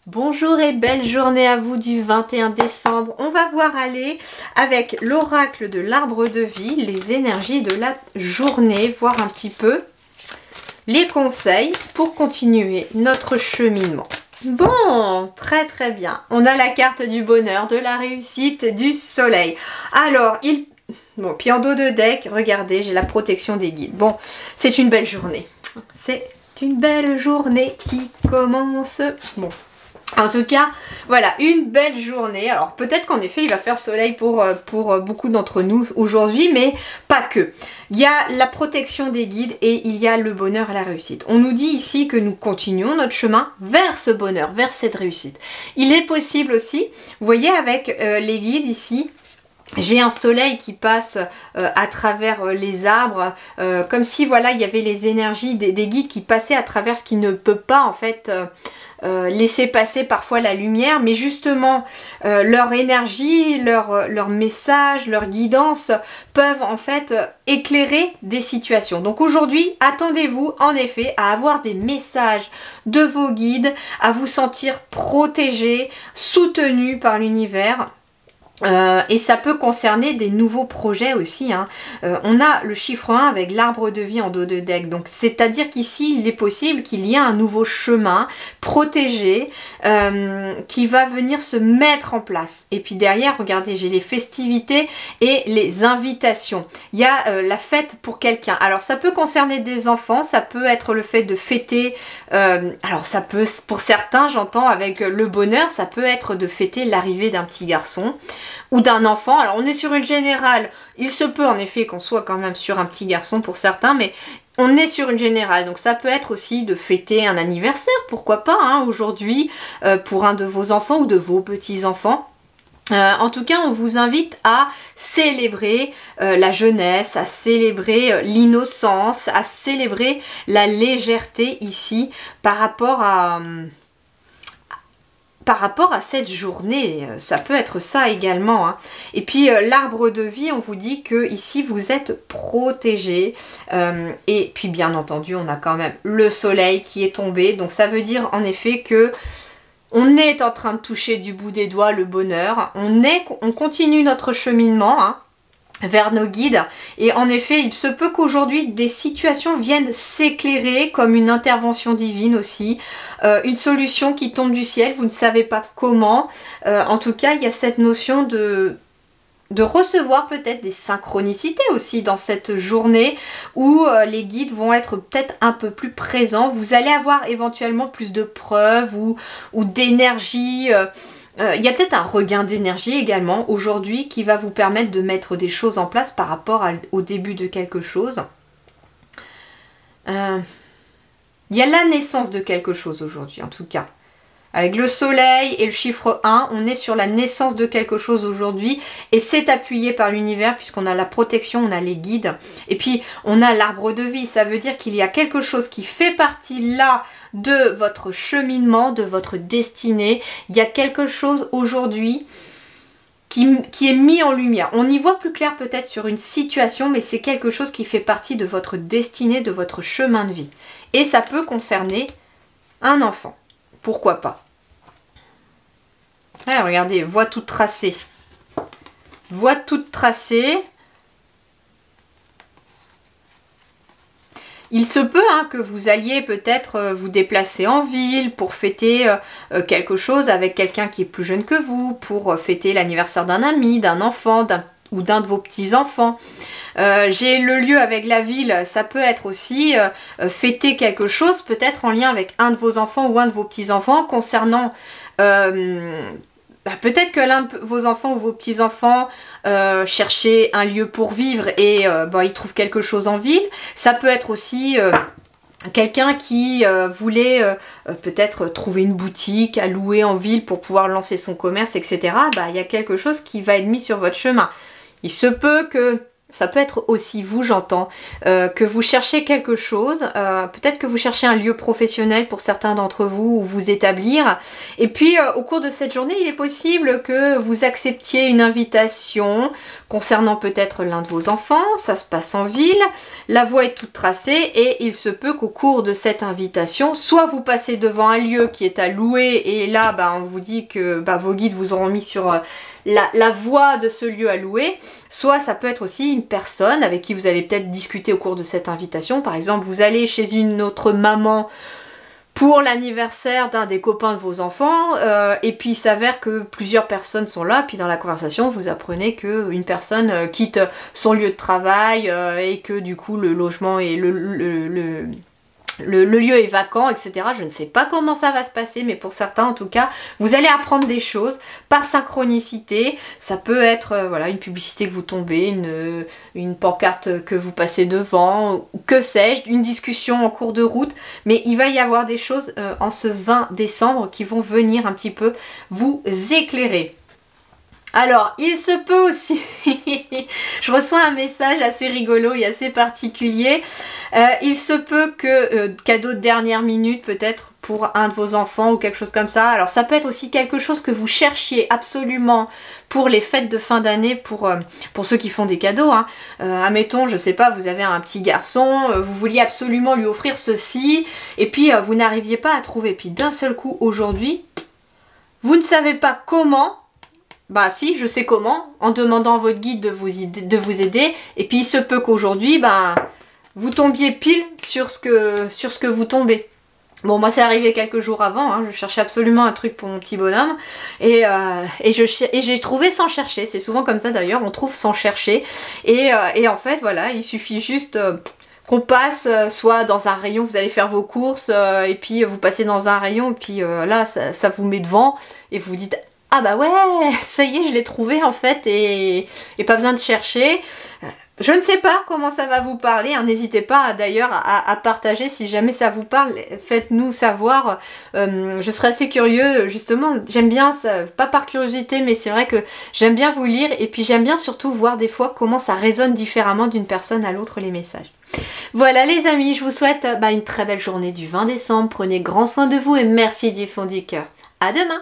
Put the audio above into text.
Bonjour et belle journée à vous du 21 décembre. On va voir aller avec l'oracle de l'arbre de vie, les énergies de la journée, voir un petit peu les conseils pour continuer notre cheminement. Bon, très très bien. On a la carte du bonheur, de la réussite, du soleil. Alors, bon, puis en dos de deck, regardez, j'ai la protection des guides. Bon, c'est une belle journée. C'est une belle journée qui commence. Bon. En tout cas, voilà, une belle journée. Alors peut-être qu'en effet, il va faire soleil pour beaucoup d'entre nous aujourd'hui, mais pas que. Il y a la protection des guides et il y a le bonheur et la réussite. On nous dit ici que nous continuons notre chemin vers ce bonheur, vers cette réussite. Il est possible aussi, vous voyez avec les guides ici, j'ai un soleil qui passe à travers les arbres, comme si voilà, il y avait les énergies des guides qui passaient à travers ce qui ne peut pas en fait laisser passer parfois la lumière, mais justement leur énergie, leur message, leur guidance peuvent en fait éclairer des situations. Donc aujourd'hui, attendez-vous en effet à avoir des messages de vos guides, à vous sentir protégé, soutenu par l'univers. Et ça peut concerner des nouveaux projets aussi, hein. On a le chiffre 1 avec l'arbre de vie en dos de deck. Donc c'est-à-dire qu'ici il est possible qu'il y ait un nouveau chemin protégé qui va venir se mettre en place. Et puis derrière, regardez, j'ai les festivités et les invitations. Il y a la fête pour quelqu'un. Alors ça peut concerner des enfants, ça peut être le fait de fêter, alors ça peut, pour certains j'entends avec le bonheur, ça peut être de fêter l'arrivée d'un petit garçon ou d'un enfant. Alors on est sur une générale, il se peut en effet qu'on soit quand même sur un petit garçon pour certains, mais on est sur une générale, donc ça peut être aussi de fêter un anniversaire, pourquoi pas, hein, aujourd'hui, pour un de vos enfants ou de vos petits-enfants. En tout cas, on vous invite à célébrer la jeunesse, à célébrer l'innocence, à célébrer la légèreté ici par rapport à cette journée. Ça peut être ça également, hein. Et puis l'arbre de vie, on vous dit que ici vous êtes protégé, et puis bien entendu on a quand même le soleil qui est tombé, donc ça veut dire en effet que on est en train de toucher du bout des doigts le bonheur, on continue notre cheminement, hein, vers nos guides, et en effet il se peut qu'aujourd'hui des situations viennent s'éclairer comme une intervention divine aussi, une solution qui tombe du ciel, vous ne savez pas comment, en tout cas il y a cette notion de recevoir peut-être des synchronicités aussi dans cette journée où les guides vont être peut-être un peu plus présents, vous allez avoir éventuellement plus de preuves ou d'énergie. Il y a peut-être un regain d'énergie également aujourd'hui qui va vous permettre de mettre des choses en place par rapport au début de quelque chose. Il y a la naissance de quelque chose aujourd'hui en tout cas. Avec le soleil et le chiffre 1, on est sur la naissance de quelque chose aujourd'hui et c'est appuyé par l'univers puisqu'on a la protection, on a les guides et puis on a l'arbre de vie. Ça veut dire qu'il y a quelque chose qui fait partie là de votre cheminement, de votre destinée. Il y a quelque chose aujourd'hui qui est mis en lumière. On y voit plus clair peut-être sur une situation, mais c'est quelque chose qui fait partie de votre destinée, de votre chemin de vie. Et ça peut concerner un enfant. Pourquoi pas? Ah, regardez, voie toute tracée. Voie toute tracée. Il se peut hein, que vous alliez peut-être vous déplacer en ville pour fêter quelque chose avec quelqu'un qui est plus jeune que vous, pour fêter l'anniversaire d'un ami, d'un enfant, ou d'un de vos petits-enfants. J'ai le lieu avec la ville, ça peut être aussi fêter quelque chose, peut-être en lien avec un de vos enfants ou un de vos petits-enfants, concernant peut-être que l'un de vos enfants ou vos petits-enfants cherchait un lieu pour vivre et il trouve quelque chose en ville. Ça peut être aussi quelqu'un qui voulait peut-être trouver une boutique à louer en ville pour pouvoir lancer son commerce, etc. Il y a quelque chose qui va être mis sur votre chemin. Il se peut que ça peut être aussi vous, j'entends, que vous cherchez quelque chose, peut-être que vous cherchez un lieu professionnel pour certains d'entre vous où vous établir, et puis au cours de cette journée, il est possible que vous acceptiez une invitation concernant peut-être l'un de vos enfants, ça se passe en ville, la voie est toute tracée, et il se peut qu'au cours de cette invitation, soit vous passez devant un lieu qui est à louer, et là, on vous dit que vos guides vous auront mis sur la voie de ce lieu à louer, soit ça peut être aussi une personne avec qui vous allez peut-être discuter au cours de cette invitation. Par exemple, vous allez chez une autre maman pour l'anniversaire d'un des copains de vos enfants, et puis il s'avère que plusieurs personnes sont là, puis dans la conversation, vous apprenez qu'une personne quitte son lieu de travail, et que du coup le logement et le lieu est vacant, etc. Je ne sais pas comment ça va se passer, mais pour certains en tout cas, vous allez apprendre des choses par synchronicité. Ça peut être voilà, une publicité que vous tombez, une pancarte que vous passez devant, que sais-je, une discussion en cours de route, mais il va y avoir des choses en ce 20 décembre qui vont venir un petit peu vous éclairer. Alors, il se peut aussi, je reçois un message assez rigolo et assez particulier, il se peut que cadeau de dernière minute peut-être pour un de vos enfants ou quelque chose comme ça. Alors ça peut être aussi quelque chose que vous cherchiez absolument pour les fêtes de fin d'année, pour ceux qui font des cadeaux. Admettons, je sais pas, vous avez un petit garçon, vous vouliez absolument lui offrir ceci, et puis vous n'arriviez pas à trouver. Puis d'un seul coup, aujourd'hui, vous ne savez pas comment. Bah si, je sais comment, en demandant à votre guide de vous aider, et puis il se peut qu'aujourd'hui, vous tombiez pile sur ce que vous tombez. Bon, moi c'est arrivé quelques jours avant, je cherchais absolument un truc pour mon petit bonhomme, et j'ai trouvé sans chercher, c'est souvent comme ça d'ailleurs, on trouve sans chercher, et en fait voilà, il suffit juste qu'on passe soit dans un rayon, vous allez faire vos courses, et puis vous passez dans un rayon, et puis là ça vous met devant, et vous vous dites... Ah bah ouais, ça y est, je l'ai trouvé en fait et pas besoin de chercher. Je ne sais pas comment ça va vous parler, n'hésitez pas d'ailleurs à partager si jamais ça vous parle, faites-nous savoir, je serais assez curieux, justement, j'aime bien ça, pas par curiosité, mais c'est vrai que j'aime bien vous lire et puis j'aime bien surtout voir des fois comment ça résonne différemment d'une personne à l'autre les messages. Voilà les amis, je vous souhaite une très belle journée du 20 décembre, prenez grand soin de vous et merci du fond du cœur. À demain!